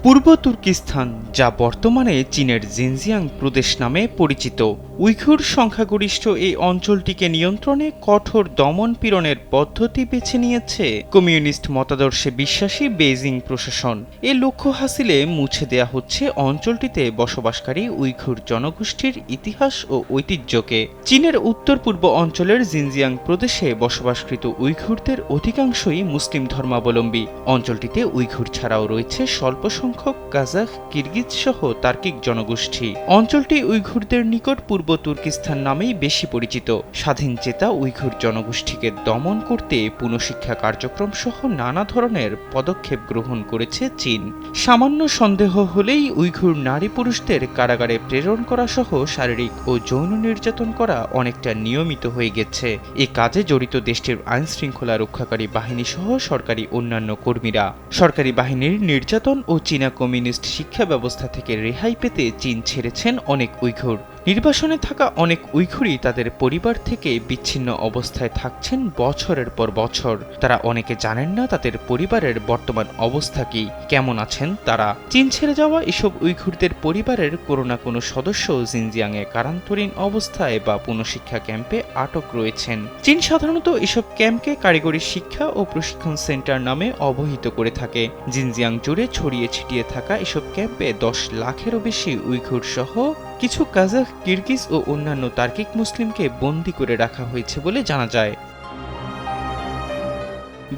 পূর্ব তুর্কিস্তান, যা বর্তমানে চীনের জিনজিয়াং প্রদেশ নামে পরিচিত, উইঘুর সংখ্যাগরিষ্ঠ এই অঞ্চলটিকে নিয়ন্ত্রণে কঠোর দমন-পীড়নের পদ্ধতি বেছে নিয়েছে কমিউনিস্ট মতাদর্শে বিশ্বাসী বেইজিং প্রশাসন। এ লক্ষ্য হাসিলে মুছে দেয়া হচ্ছে অঞ্চলটিতে বসবাসকারী উইঘুর জনগোষ্ঠীর ইতিহাস ও ঐতিহ্যকে। চীনের উত্তর পূর্ব অঞ্চলের জিনজিয়াং প্রদেশে বসবাসকৃত উইঘুরদের অধিকাংশই মুসলিম ধর্মাবলম্বী। অঞ্চলটিতে উইঘুর ছাড়াও রয়েছে স্বল্প সংখ্যক কাজাখ, কিরগিজ সহ তার্কিক জনগোষ্ঠী। অঞ্চলটি উইঘুরদের নিকট পূর্ব তুর্কিস্তান নামেই বেশি পরিচিত। স্বাধীনচেতা উইঘুর জনগোষ্ঠীকে দমন করতে পুনঃশিক্ষা কার্যক্রম সহ নানা ধরনের পদক্ষেপ গ্রহণ করেছে চীন। সামান্য সন্দেহ হলেই উইঘুর নারী পুরুষদের কারাগারে প্রেরণ করা সহ শারীরিক ও যৌন নির্যাতন করা অনেকটা নিয়মিত হয়ে গেছে। এ কাজে জড়িত দেশটির আইন শৃঙ্খলা রক্ষাকারী বাহিনী সহ সরকারি অন্যান্য কর্মীরা। সরকারি বাহিনীর নির্যাতন ও চীনা কমিউনিস্ট শিক্ষা ব্যবস্থা থেকে রেহাই পেতে চীন ছেড়েছেন অনেক উইঘুর। নির্বাসনে থাকা অনেক উইঘুরই তাদের পরিবার থেকে বিচ্ছিন্ন অবস্থায় থাকছেন বছরের পর বছর। তারা অনেকে জানেন না তাদের পরিবারের বর্তমান অবস্থা কি, কেমন আছেন তারা। চীন ছেড়ে যাওয়া এসব উইঘুরদের পরিবারের কোনো না কোনো সদস্য জিনজিয়াংয়ে কারান্তরীণ অবস্থায় বা পুনঃশিক্ষা ক্যাম্পে আটক রয়েছেন। চীন সাধারণত এসব ক্যাম্পকে কারিগরি শিক্ষা ও প্রশিক্ষণ সেন্টার নামে অবহিত করে থাকে। জিনজিয়াং জুড়ে ছড়িয়ে ছিটিয়ে থাকা এসব ক্যাম্পে 10 লাখেরও বেশি উইঘুর সহ কিছু কাজাখ, কিরগিজ ও অন্যান্য তার্কিক মুসলিমকে বন্দী করে রাখা হয়েছে বলে জানা যায়।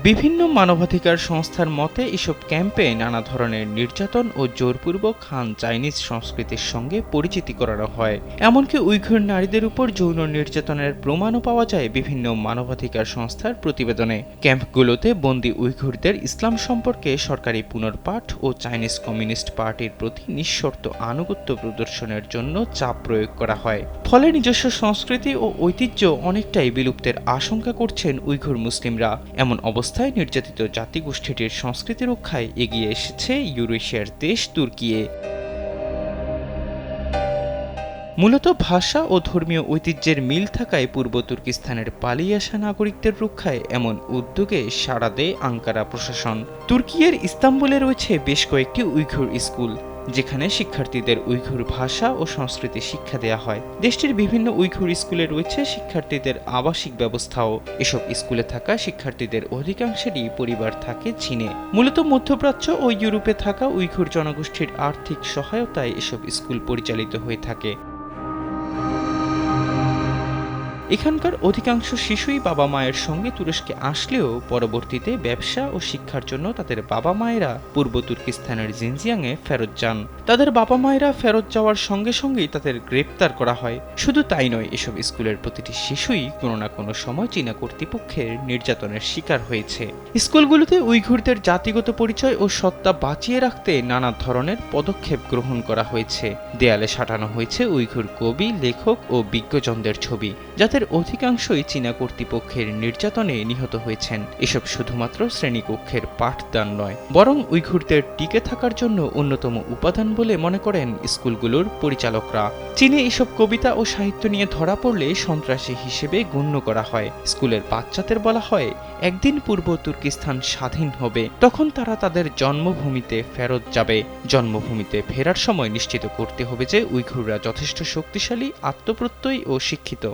বিভিন্ন মানবাধিকার সংস্থার মতে এসব ক্যাম্পে নানা ধরনের নির্যাতন ও জোরপূর্বক হান চাইনিজ সংস্কৃতির সঙ্গে পরিচিতি করানো হয়। এমনকি উইঘুর নারীদের উপর যৌন নির্যাতনের প্রমাণও পাওয়া যায় বিভিন্ন মানবাধিকার সংস্থার প্রতিবেদনে। ক্যাম্পগুলোতে বন্দী উইঘুরদের ইসলাম সম্পর্কে সরকারি পুনর্পাঠ ও চাইনিজ কমিউনিস্ট পার্টির প্রতি নিঃশর্ত আনুগত্য প্রদর্শনের জন্য চাপ প্রয়োগ করা হয়। ফলে নিজস্ব সংস্কৃতি ও ঐতিহ্য অনেকটাই বিলুপ্তের আশঙ্কা করছেন উইঘুর মুসলিমরা। এমন অবস্থায় নির্যাতিত জাতিগোষ্ঠীটির সংস্কৃতি রক্ষায় এগিয়ে এসেছে ইউরেশিয়ার দেশ তুর্কি। মূলত ভাষা ও ধর্মীয় ঐতিহ্যের মিল থাকায় পূর্ব তুর্কিস্তানের পালিয়ে আসা নাগরিকদের রক্ষায় এমন উদ্যোগে সাড়া দেয় আঙ্কারা প্রশাসন। তুর্কিয়ের ইস্তাম্বুলে রয়েছে বেশ কয়েকটি উইঘুর স্কুল, যেখানে শিক্ষার্থীদের উইঘুর ভাষা ও সংস্কৃতি শিক্ষা দেয়া হয়। দেশটির বিভিন্ন উইঘুর স্কুলে রয়েছে শিক্ষার্থীদের আবাসিক ব্যবস্থাও। এসব স্কুলে থাকা শিক্ষার্থীদের অধিকাংশেরই পরিবার থাকে চীনে। মূলত মধ্যপ্রাচ্য ও ইউরোপে থাকা উইঘুর জনগোষ্ঠীর আর্থিক সহায়তায় এসব স্কুল পরিচালিত হয়ে থাকে। এখানকার অধিকাংশ শিশুই বাবা মায়ের সঙ্গে তুরস্কে আসলেও পরবর্তীতে ব্যবসা ও শিক্ষার জন্য তাদের বাবা মায়েরা পূর্ব তুর্কিস্তানের জিনজিয়াংয়ে ফেরত যান। তাদের বাবা মায়েরা ফেরত যাওয়ার সঙ্গে সঙ্গেই তাদের গ্রেপ্তার করা হয়। শুধু তাই নয়, এসব স্কুলের প্রতিটি শিশুই কোনো না কোনো সময় চীনা কর্তৃপক্ষের নির্যাতনের শিকার হয়েছে। স্কুলগুলোতে উইঘুরদের জাতিগত পরিচয় ও সত্তা বাঁচিয়ে রাখতে নানা ধরনের পদক্ষেপ গ্রহণ করা হয়েছে। দেয়ালে সাঁটানো হয়েছে উইঘুর কবি, লেখক ও বিজ্ঞজনদের ছবি, যাদের অধিকাংশই চীনা কর্তৃপক্ষের নির্যাতনে নিহত হয়েছেন। এসব শুধুমাত্র শ্রেণীকক্ষের পাঠদান নয়, বরং উইঘুরদের টিকে থাকার জন্য অন্যতম উপাদান বলে মনে করেন স্কুলগুলোর পরিচালকরা। চীনে এসব কবিতা ও সাহিত্য নিয়ে ধরা পড়লে সন্ত্রাসী হিসেবে গণ্য করা হয়। স্কুলের বাচ্চাদের বলা হয়, একদিন পূর্ব তুর্কিস্তান স্বাধীন হবে, তখন তারা তাদের জন্মভূমিতে ফেরত যাবে। জন্মভূমিতে ফেরার সময় নিশ্চিত করতে হবে যে উইঘুররা যথেষ্ট শক্তিশালী, আত্মপ্রত্যয়ী ও শিক্ষিত।